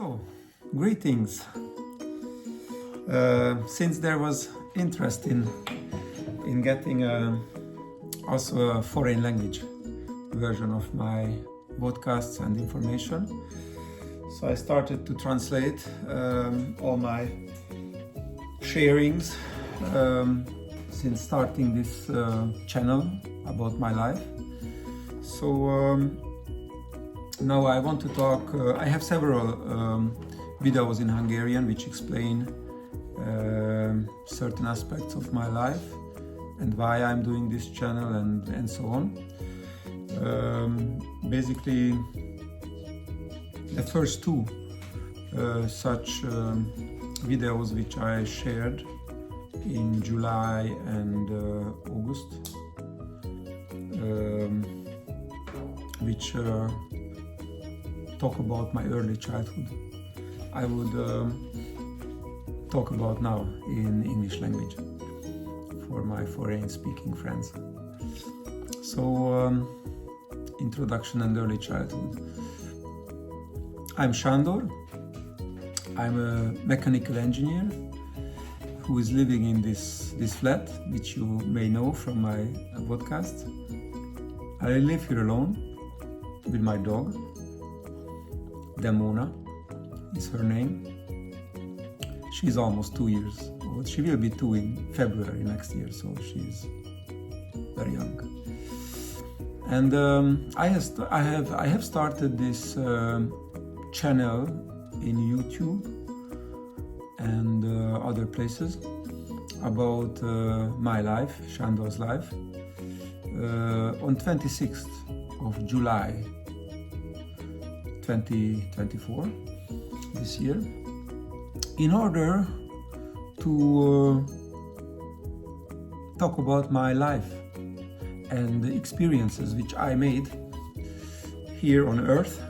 So, greetings. Since there was interest in getting also a foreign language version of my podcasts and information, so I started to translate all my sharings since starting this channel about my life. So now I want to talk, I have several videos in Hungarian which explain certain aspects of my life and why I'm doing this channel and so on. Basically, the first two such videos which I shared in July and August, which talk about my early childhood, I would talk about now in English language for my foreign speaking friends. So, introduction and early childhood. I'm Sándor. I'm a mechanical engineer who is living in this flat, which you may know from my podcast. I live here alone with my dog. Demona is her name. She's almost 2 years old. She will be 2 in February next year, so she's very young. And I have started this channel in YouTube and other places about my life, Sándor's life, on 26th of July 2024, this year, in order to talk about my life and the experiences which I made here on Earth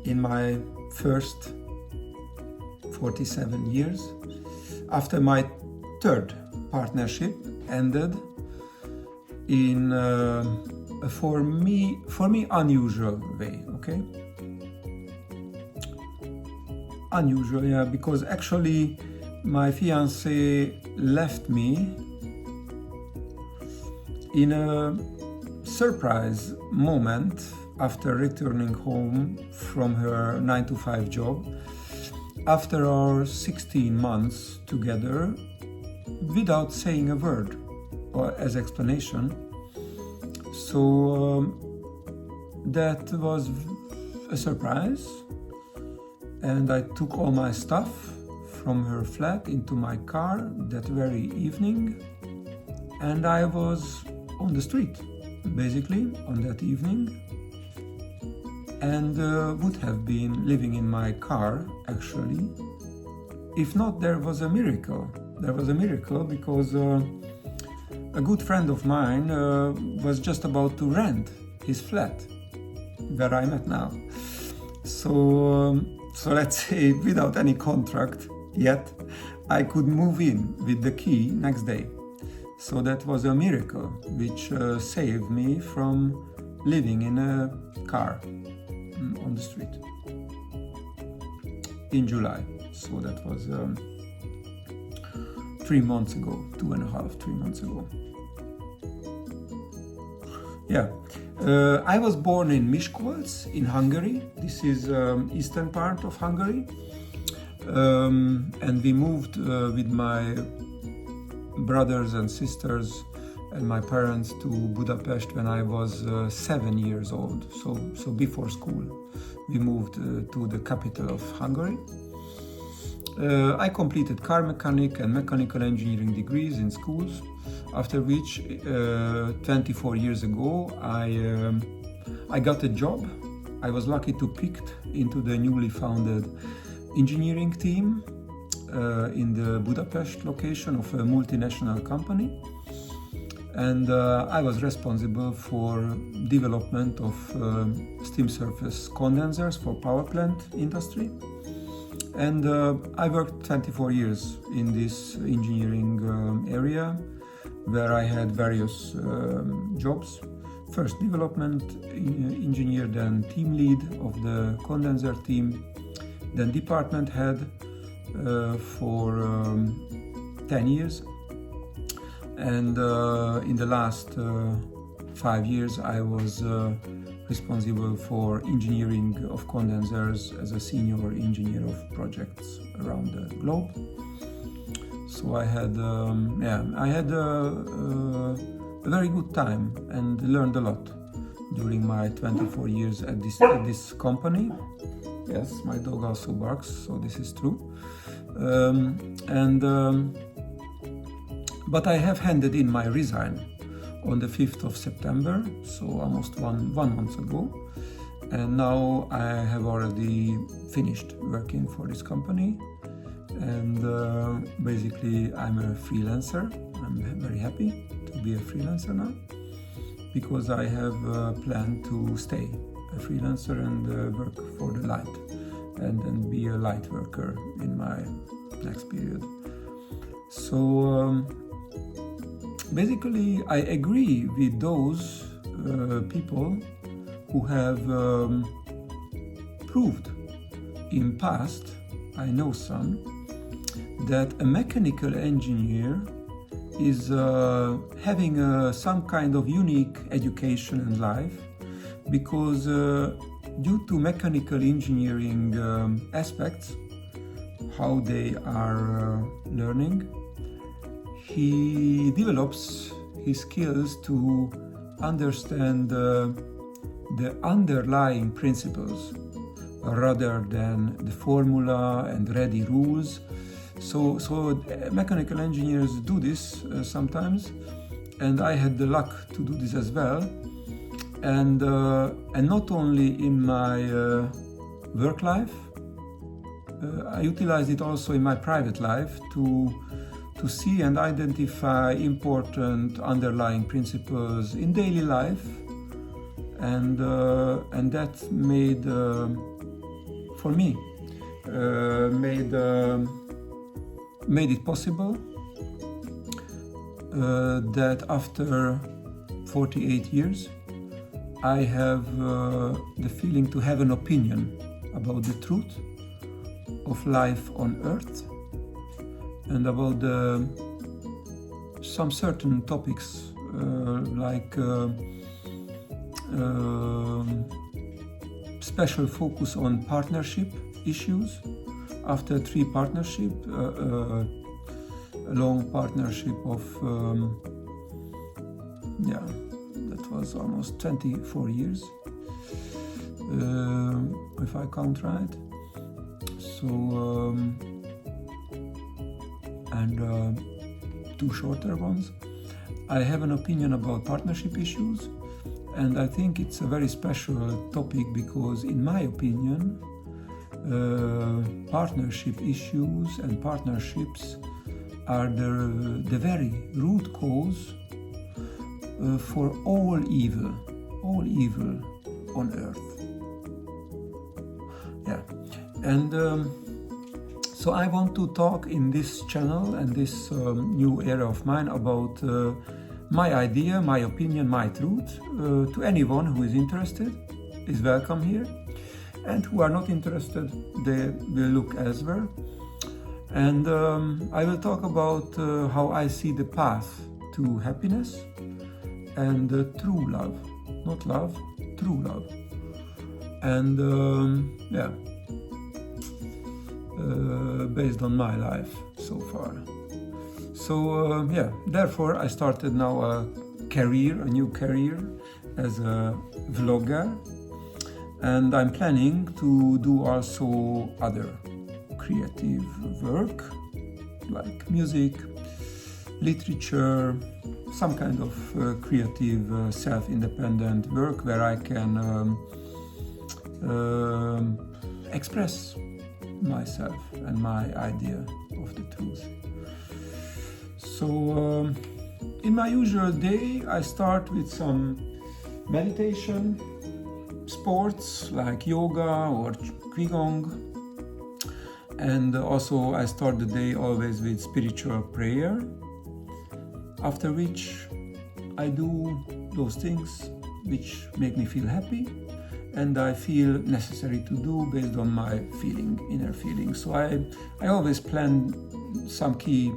in my first 47 years, after my third partnership ended in for me unusual way. Okay, unusual, yeah, because actually my fiancée left me in a surprise moment after returning home from her 9-to-5 job after our 16 months together, without saying a word or as explanation. So that was a surprise, and I took all my stuff from her flat into my car that very evening, and I was on the street basically on that evening, and would have been living in my car actually if not there was a miracle. There was a miracle because a good friend of mine was just about to rent his flat where I'm at now. So let's say without any contract yet, I could move in with the key next day. So that was a miracle which saved me from living in a car on the street in July. So that was 3 months ago, 3 months ago. Yeah, I was born in Miskolc in Hungary. This is eastern part of Hungary, and we moved with my brothers and sisters and my parents to Budapest when I was 7 years old. So before school, we moved to the capital of Hungary. I completed car mechanic and mechanical engineering degrees in schools, after which 24 years ago I got a job. I was lucky to picked into the newly founded engineering team in the Budapest location of a multinational company, and I was responsible for development of steam surface condensers for power plant industry. And I worked 24 years in this engineering area, where I had various jobs, first development engineer, then team lead of the condenser team, then department head for 10 years. And in the last 5 years I was responsible for engineering of condensers as a senior engineer of projects around the globe. So I had a very good time and learned a lot during my 24 years at this company. Yes, my dog also barks, so this is true. But I have handed in my resign on the 5th of September, so almost one month ago. And now I have already finished working for this company. And basically I'm a freelancer. I'm very happy to be a freelancer now, because I have planned to stay a freelancer and work for the light and be a light worker in my next period. So basically I agree with those people who have proved in past, I know some, that a mechanical engineer is having some kind of unique education in life, because due to mechanical engineering aspects, how they are learning, he develops his skills to understand the underlying principles rather than the formula and ready rules. So mechanical engineers do this sometimes, and I had the luck to do this as well. And not only in my work life, I utilized it also in my private life to see and identify important underlying principles in daily life, and that made for me made it possible that after 48 years I have the feeling to have an opinion about the truth of life on Earth and about some certain topics like special focus on partnership issues. After 3 partnership, a long partnership of that was almost 24 years, if I count right. So and 2 shorter ones. I have an opinion about partnership issues, and I think it's a very special topic because, in my opinion, partnership issues and partnerships are the very root cause for all evil on earth. Yeah, and so I want to talk in this channel and this new era of mine about my idea, my opinion, my truth. To anyone who is interested is welcome here, and who are not interested, they will look elsewhere. And I will talk about how I see the path to happiness and true love, not love, true love. And based on my life so far. So therefore I started now a new career as a vlogger, and I'm planning to do also other creative work like music, literature, some kind of creative self-independent work where I can express myself and my idea of the truth. So in my usual day I start with some meditation, sports like yoga or qigong, and also I start the day always with spiritual prayer, after which I do those things which make me feel happy, and I feel necessary to do based on my inner feeling. So I always plan some key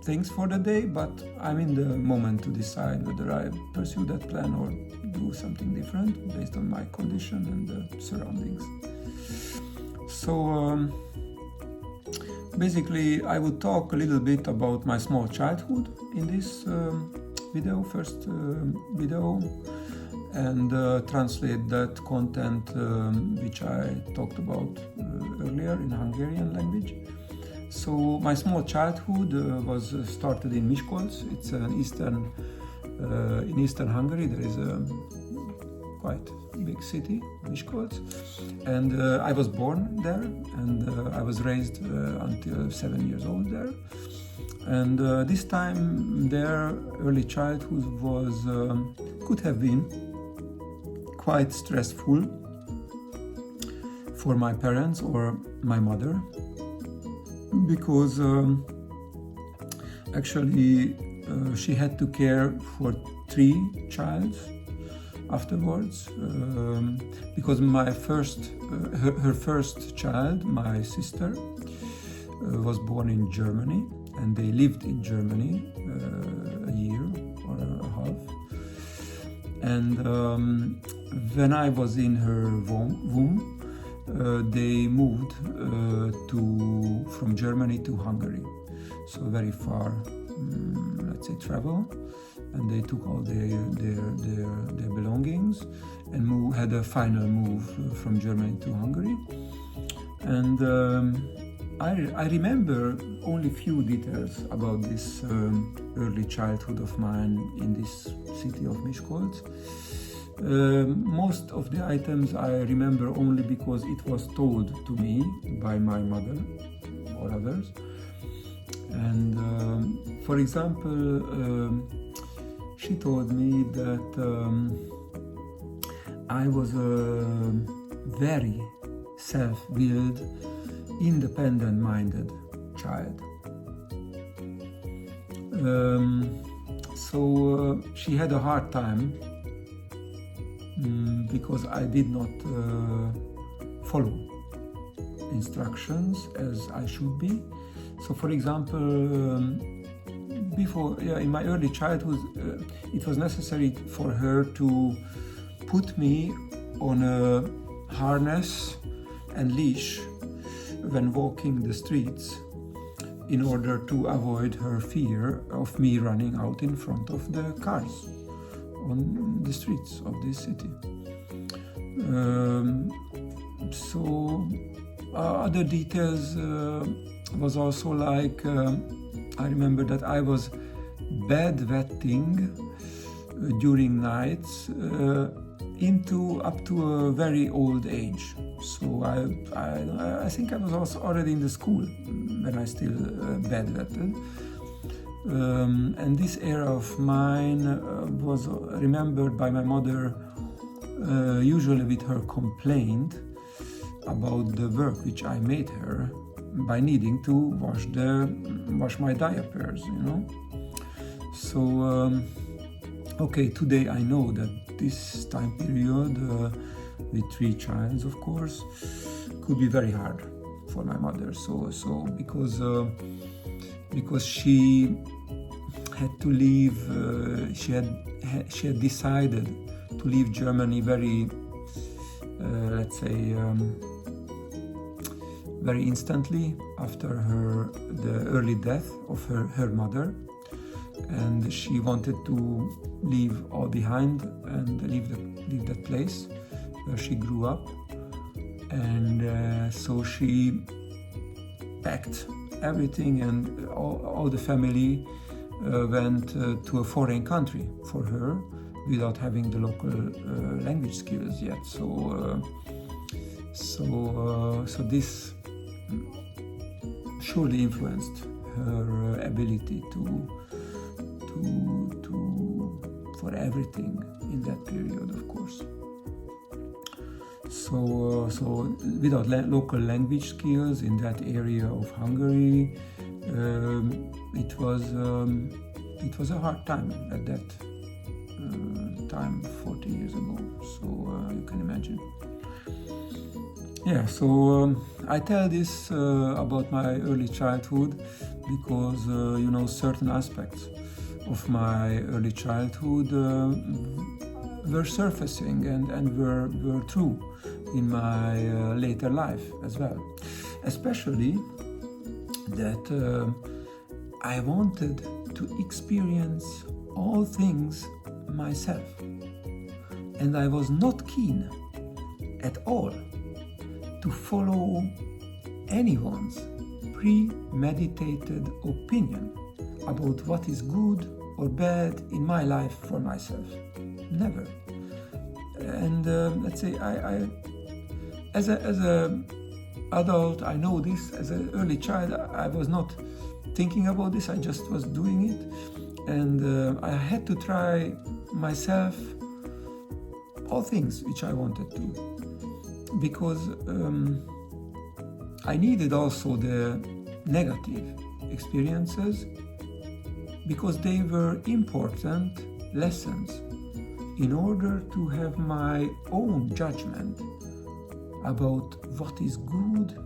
things for the day, but I'm in the moment to decide whether I pursue that plan or do something different based on my condition and the surroundings. So basically I would talk a little bit about my small childhood in this first video, and translate that content which I talked about earlier in Hungarian language. So my small childhood was started in Miskolc. It's in eastern Hungary. There is a quite big city, Miskolc, and I was born there, and I was raised until 7 years old there. And this time their early childhood was could have been quite stressful for my parents or my mother, because actually she had to care for 3 children afterwards, because her first child, my sister, was born in Germany, and they lived in Germany a year or a half. And when I was in her womb, they moved from Germany to Hungary, so very far, let's say, travel, and they took all their belongings and had a final move from Germany to Hungary. And I remember only few details about this early childhood of mine in this city of Miskolc. Most of the items I remember only because it was told to me by my mother or others. And for example, she told me that I was a very self-willed, independent-minded child. So she had a hard time because I did not follow instructions as I should be. So, for example, in my early childhood, it was necessary for her to put me on a harness and leash when walking the streets, in order to avoid her fear of me running out in front of the cars on the streets of this city. So other details was also like, I remember that I was bedwetting during nights up to a very old age. So I think I was also already in the school when I still bedwetted. And this era of mine was remembered by my mother usually with her complaint about the work which I made her by needing to wash my diapers, you know. So okay, today I know that this time period with 3 children, of course, could be very hard for my mother. So because she had to leave, she had decided to leave Germany very, let's say, very instantly after the early death of her mother, and she wanted to leave all behind and leave that place where she grew up. And so she packed everything, and all the family went to a foreign country for her without having the local language skills yet. So this surely influenced her ability to for everything in that period, of course. So without local language skills in that area of Hungary, it was a hard time at that time for 40 years ago, so you can imagine. Yeah, so I tell this about my early childhood because certain aspects of my early childhood were surfacing and were true in my later life as well. Especially that I wanted to experience all things myself, and I was not keen at all to follow anyone's premeditated opinion about what is good or bad in my life for myself. Never. And let's say I as a adult, I know this. As an early child, I was not thinking about this. I just was doing it, and I had to try myself all things which I wanted to, because I needed also the negative experiences, because they were important lessons in order to have my own judgment about what is good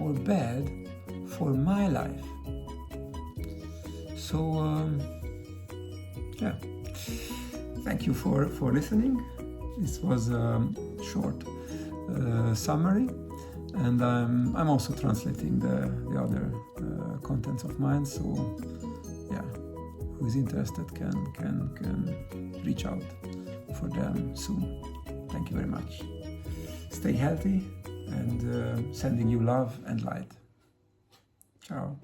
or bad for my life. So yeah, thank you for listening. This was a short summary, and I'm also translating the other contents of mine. So yeah, who is interested can reach out for them soon. Thank you very much. Stay healthy, and sending you love and light. Ciao.